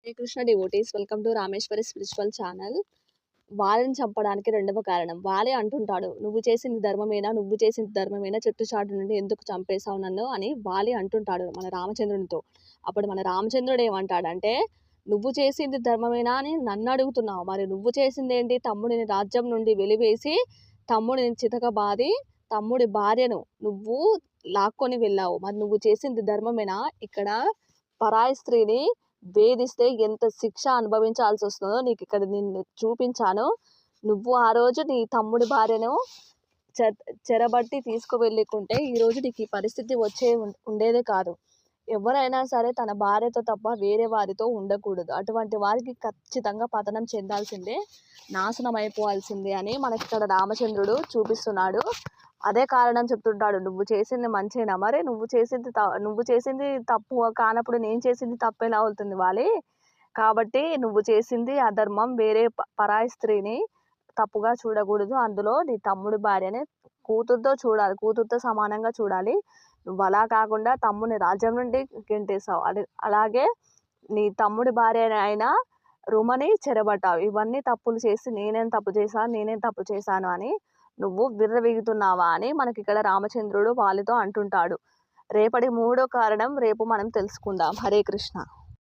Hare Krishna devotees, welcome to Rameshwari spiritual channel. వాళ్ళని చంపడానికి రెండవ కారణం. వాళ్ళే అంటుంటాడు, నువ్వు చేసింది ధర్మమేనా, నువ్వు చేసింది ధర్మమేనా, చెట్టుచాటు నుండి ఎందుకు చంపేశావు నన్ను అని వాలి అంటుంటాడు మన రామచంద్రునితో. అప్పుడు మన రామచంద్రుడు ఏమంటాడంటే, నువ్వు చేసింది ధర్మమేనా అని నన్ను అడుగుతున్నావు, మరి నువ్వు చేసింది ఏంటి? తమ్ముడిని రాజ్యం నుండి వెలివేసి తమ్ముడిని చితకబాది తమ్ముడి భార్యను నువ్వు లాక్కొని వెళ్ళావు. మరి నువ్వు చేసింది ధర్మమేనా? ఇక్కడ పరాయి స్త్రీని వేధిస్తే ఎంత శిక్ష అనుభవించాల్సి వస్తుందో నీకు ఇక్కడ నిన్ను చూపించాను. నువ్వు ఆ రోజు నీ తమ్ముడి భార్యను చెరబట్టి తీసుకువెళ్ళకుంటే ఈరోజు నీకు ఈ పరిస్థితి ఉండేదే కాదు. ఎవరైనా సరే తన భార్యతో తప్ప వేరే వారితో ఉండకూడదు. అటువంటి వారికి ఖచ్చితంగా పతనం చెందాల్సిందే, నాశనం అయిపోవాల్సిందే అని మనకి ఇక్కడ రామచంద్రుడు చూపిస్తున్నాడు. అదే కారణం చెప్తుంటాడు, నువ్వు చేసింది మంచేనా, మరి నువ్వు చేసింది తప్పు కానప్పుడు నేను చేసింది తప్పు ఎలా అవుతుంది వాలి? కాబట్టి నువ్వు చేసింది అధర్మం. వేరే పరాయి స్త్రీని తప్పుగా చూడకూడదు. అందులో నీ తమ్ముడి భార్యని కూతురుతో చూడాలి, కూతురుతో సమానంగా చూడాలి. నువ్వు అలా కాకుండా తమ్ముడిని రాజ్యం నుండి గెంటేసావు. అలాగే నీ తమ్ముడి భార్య అయినా రుమని చెరబట్టావు. ఇవన్నీ తప్పులు చేసి నేనేం తప్పు చేశాను అని నువ్వు విర్రవీగుతున్నావా అని మనకి ఇక్కడ రామచంద్రుడు వాళ్ళతో అంటుంటాడు. రేపటి మూడో కారణం రేపు మనం తెలుసుకుందాం. హరే కృష్ణ.